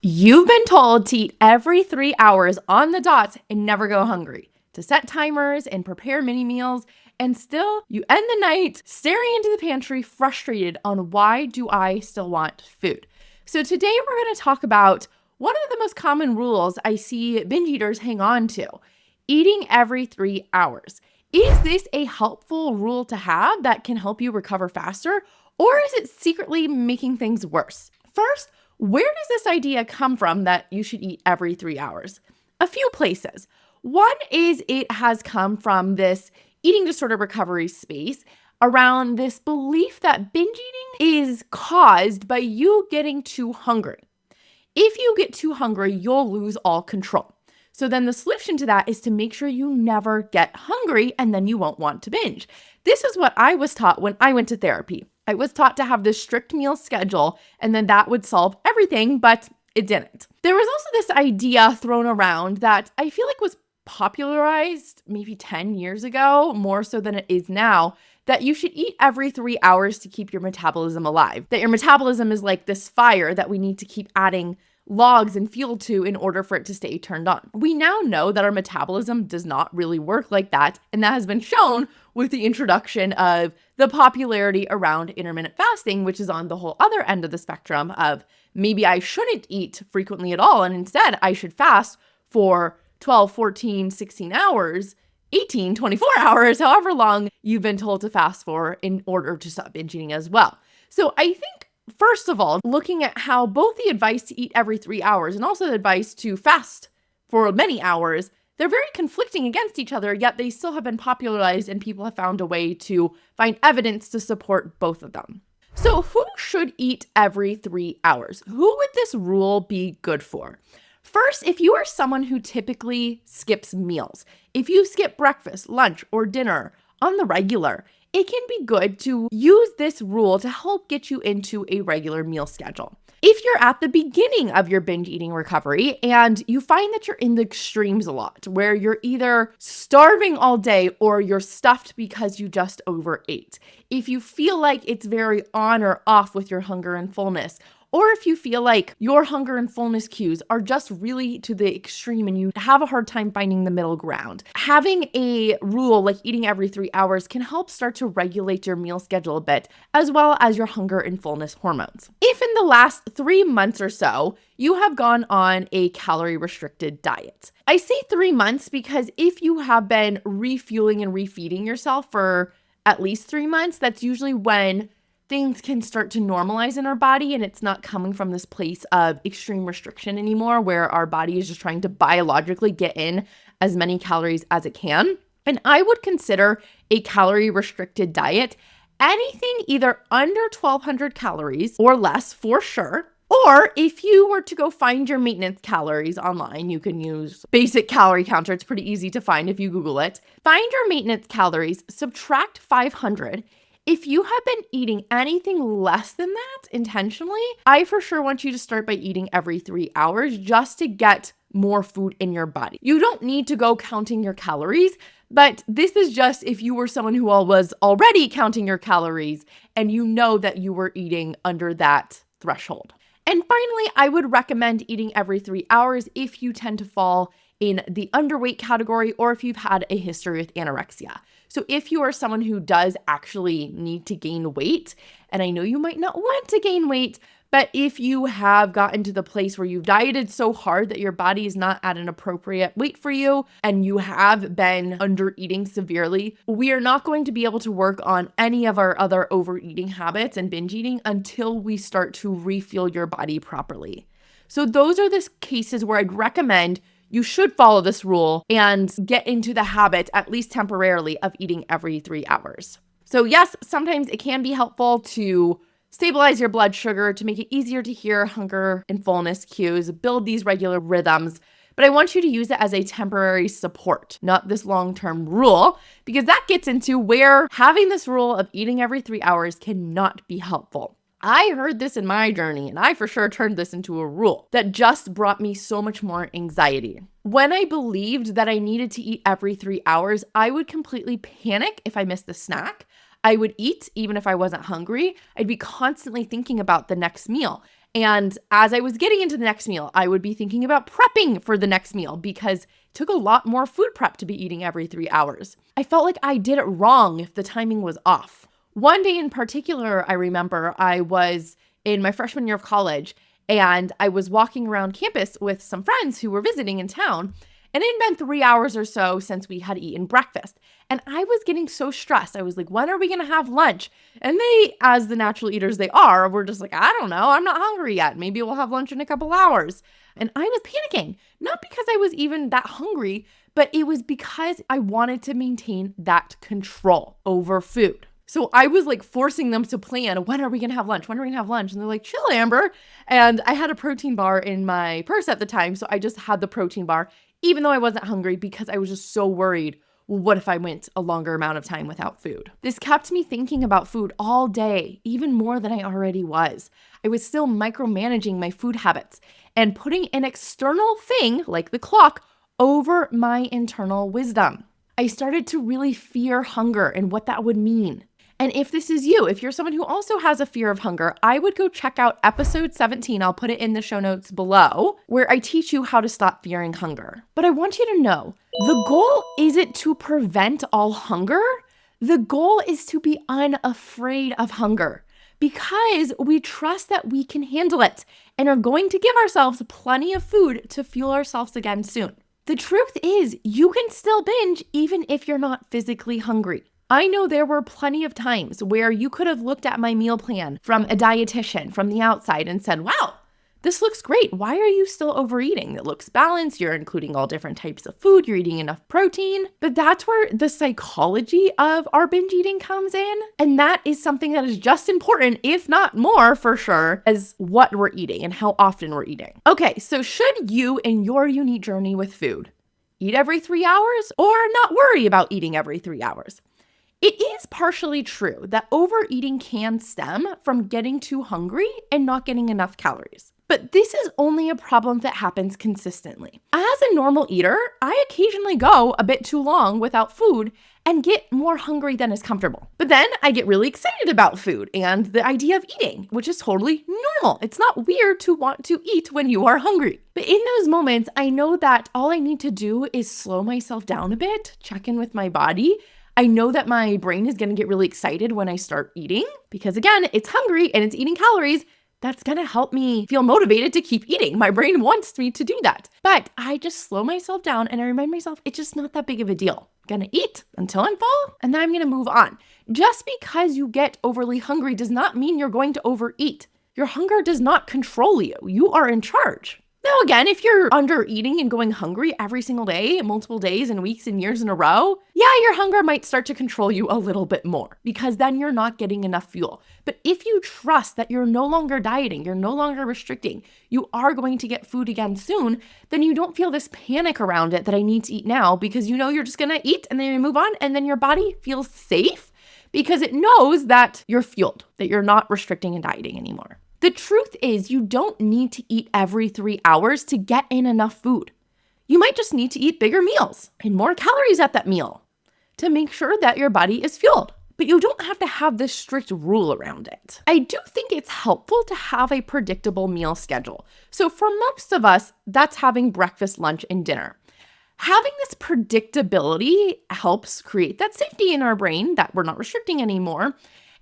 You've been told to eat every 3 hours on the dot and never go hungry, to set timers and prepare mini meals, and still you end the night staring into the pantry frustrated on why do I still want food. So today we're going to talk about one of the most common rules I see binge eaters hang on to, eating every 3 hours. Is this a helpful rule to have that can help you recover faster, or is it secretly making things worse? First, where does this idea come from that you should eat every 3 hours? A few places. One is it has come from this eating disorder recovery space around this belief that binge eating is caused by you getting too hungry. If you get too hungry, you'll lose all control. So then the solution to that is to make sure you never get hungry and then you won't want to binge. This is what I was taught when I went to therapy. I was taught to have this strict meal schedule and then that would solve everything, but it didn't. There was also this idea thrown around that I feel like was popularized maybe 10 years ago, more so than it is now, that you should eat every 3 hours to keep your metabolism alive. That your metabolism is like this fire that we need to keep adding logs and fuel to in order for it to stay turned on. We now know that our metabolism does not really work like that, and that has been shown with the introduction of the popularity around intermittent fasting, which is on the whole other end of the spectrum of maybe I shouldn't eat frequently at all, and instead I should fast for 12, 14, 16 hours, 18, 24 hours, however long you've been told to fast for in order to stop binge eating as well. So I think first of all, looking at how both the advice to eat every 3 hours and also the advice to fast for many hours, they're very conflicting against each other, yet they still have been popularized and people have found a way to find evidence to support both of them. So who should eat every 3 hours? Who would this rule be good for? First, if you are someone who typically skips meals, if you skip breakfast, lunch, or dinner on the regular, it can be good to use this rule to help get you into a regular meal schedule. If you're at the beginning of your binge eating recovery and you find that you're in the extremes a lot, where you're either starving all day or you're stuffed because you just overate, if you feel like it's very on or off with your hunger and fullness, or if you feel like your hunger and fullness cues are just really to the extreme and you have a hard time finding the middle ground, having a rule like eating every 3 hours can help start to regulate your meal schedule a bit, as well as your hunger and fullness hormones. If in the last 3 months or so, you have gone on a calorie restricted diet. I say 3 months because if you have been refueling and refeeding yourself for at least 3 months, that's usually when things can start to normalize in our body and it's not coming from this place of extreme restriction anymore where our body is just trying to biologically get in as many calories as it can. And I would consider a calorie restricted diet anything either under 1,200 calories or less for sure. Or if you were to go find your maintenance calories online, you can use basic calorie counter. It's pretty easy to find if you Google it. Find your maintenance calories, subtract 500. If you have been eating anything less than that intentionally, I for sure want you to start by eating every 3 hours just to get more food in your body. You don't need to go counting your calories, but this is just if you were someone who was already counting your calories and you know that you were eating under that threshold. And finally, I would recommend eating every 3 hours if you tend to fall in the underweight category or if you've had a history with anorexia. So if you are someone who does actually need to gain weight, and I know you might not want to gain weight, but if you have gotten to the place where you've dieted so hard that your body is not at an appropriate weight for you and you have been under eating severely, we are not going to be able to work on any of our other overeating habits and binge eating until we start to refuel your body properly. So those are the cases where I'd recommend you should follow this rule and get into the habit, at least temporarily, of eating every 3 hours. So yes, sometimes it can be helpful to stabilize your blood sugar, to make it easier to hear hunger and fullness cues, build these regular rhythms. But I want you to use it as a temporary support, not this long-term rule, because that gets into where having this rule of eating every 3 hours cannot be helpful. I heard this in my journey, and I for sure turned this into a rule that just brought me so much more anxiety. When I believed that I needed to eat every 3 hours, I would completely panic if I missed a snack. I would eat even if I wasn't hungry. I'd be constantly thinking about the next meal. And as I was getting into the next meal, I would be thinking about prepping for the next meal because it took a lot more food prep to be eating every 3 hours. I felt like I did it wrong if the timing was off. One day in particular, I remember I was in my freshman year of college and I was walking around campus with some friends who were visiting in town. And it had been 3 hours or so since we had eaten breakfast. And I was getting so stressed. I was like, when are we going to have lunch? And they, as the natural eaters they are, were just like, I don't know. I'm not hungry yet. Maybe we'll have lunch in a couple hours. And I was panicking, not because I was even that hungry, but it was because I wanted to maintain that control over food. So I was like forcing them to plan, when are we going to have lunch? When are we going to have lunch? And they're like, chill, Amber. And I had a protein bar in my purse at the time. So I just had the protein bar, even though I wasn't hungry, because I was just so worried, well, what if I went a longer amount of time without food? This kept me thinking about food all day, even more than I already was. I was still micromanaging my food habits and putting an external thing, like the clock, over my internal wisdom. I started to really fear hunger and what that would mean. And if this is you, if you're someone who also has a fear of hunger, I would go check out episode 17. I'll put it in the show notes below, where I teach you how to stop fearing hunger. But I want you to know, the goal isn't to prevent all hunger. The goal is to be unafraid of hunger because we trust that we can handle it and are going to give ourselves plenty of food to fuel ourselves again soon. The truth is, you can still binge even if you're not physically hungry. I know there were plenty of times where you could have looked at my meal plan from a dietitian from the outside and said, wow, this looks great. Why are you still overeating? It looks balanced. You're including all different types of food. You're eating enough protein. But that's where the psychology of our binge eating comes in. And that is something that is just important, if not more for sure, as what we're eating and how often we're eating. Okay, so should you in your unique journey with food eat every 3 hours or not worry about eating every 3 hours? It is partially true that overeating can stem from getting too hungry and not getting enough calories. But this is only a problem that happens consistently. As a normal eater, I occasionally go a bit too long without food and get more hungry than is comfortable. But then I get really excited about food and the idea of eating, which is totally normal. It's not weird to want to eat when you are hungry. But in those moments, I know that all I need to do is slow myself down a bit, check in with my body. I know that my brain is going to get really excited when I start eating because, again, it's hungry and it's eating calories. That's going to help me feel motivated to keep eating. My brain wants me to do that. But I just slow myself down and I remind myself it's just not that big of a deal. I'm going to eat until I'm full and then I'm going to move on. Just because you get overly hungry does not mean you're going to overeat. Your hunger does not control you. You are in charge. Now, again, if you're under eating and going hungry every single day, multiple days and weeks and years in a row, yeah, your hunger might start to control you a little bit more because then you're not getting enough fuel. But if you trust that you're no longer dieting, you're no longer restricting, you are going to get food again soon, then you don't feel this panic around it that I need to eat now because you know you're just going to eat and then you move on and then your body feels safe because it knows that you're fueled, that you're not restricting and dieting anymore. The truth is you don't need to eat every 3 hours to get in enough food. You might just need to eat bigger meals and more calories at that meal to make sure that your body is fueled. But you don't have to have this strict rule around it. I do think it's helpful to have a predictable meal schedule. So for most of us, that's having breakfast, lunch, and dinner. Having this predictability helps create that safety in our brain that we're not restricting anymore.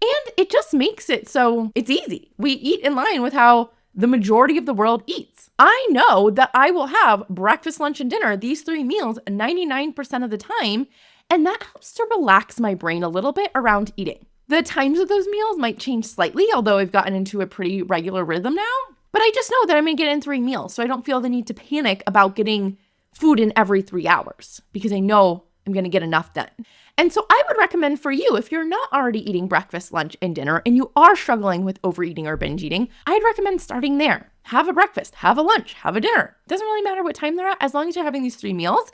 And it just makes it so it's easy. We eat in line with how the majority of the world eats. I know that I will have breakfast, lunch, and dinner, these 3 meals, 99% of the time, and that helps to relax my brain a little bit around eating. The times of those meals might change slightly, although I've gotten into a pretty regular rhythm now, but I just know that I'm gonna get in 3 meals, so I don't feel the need to panic about getting food in every 3 hours because I know I'm gonna get enough done. And so I would recommend for you, if you're not already eating breakfast, lunch, and dinner, and you are struggling with overeating or binge eating, I'd recommend starting there. Have a breakfast, have a lunch, have a dinner. Doesn't really matter what time they're at, as long as you're having these 3 meals.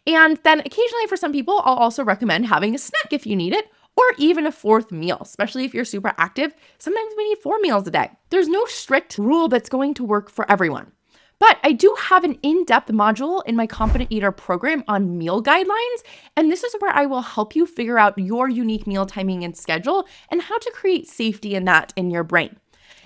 And then occasionally for some people, I'll also recommend having a snack if you need it, or even a 4th meal, especially if you're super active. Sometimes we need 4 meals a day. There's no strict rule that's going to work for everyone. But I do have an in-depth module in my Confident Eater program on meal guidelines, and this is where I will help you figure out your unique meal timing and schedule and how to create safety in that in your brain.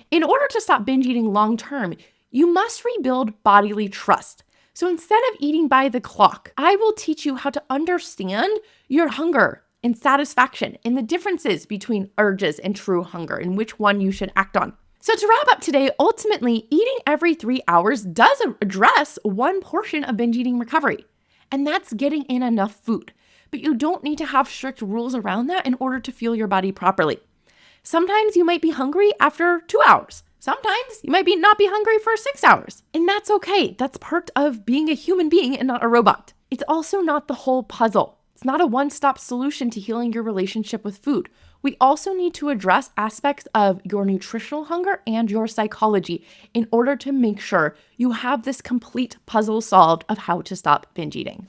In order to stop binge eating long term, you must rebuild bodily trust. So instead of eating by the clock, I will teach you how to understand your hunger and satisfaction and the differences between urges and true hunger and which one you should act on. So to wrap up today, ultimately, eating every 3 hours does address one portion of binge eating recovery, and that's getting in enough food. But you don't need to have strict rules around that in order to fuel your body properly. Sometimes you might be hungry after 2 hours. Sometimes you might not be hungry for 6 hours. And that's okay. That's part of being a human being and not a robot. It's also not the whole puzzle. It's not a one-stop solution to healing your relationship with food. We also need to address aspects of your nutritional hunger and your psychology in order to make sure you have this complete puzzle solved of how to stop binge eating.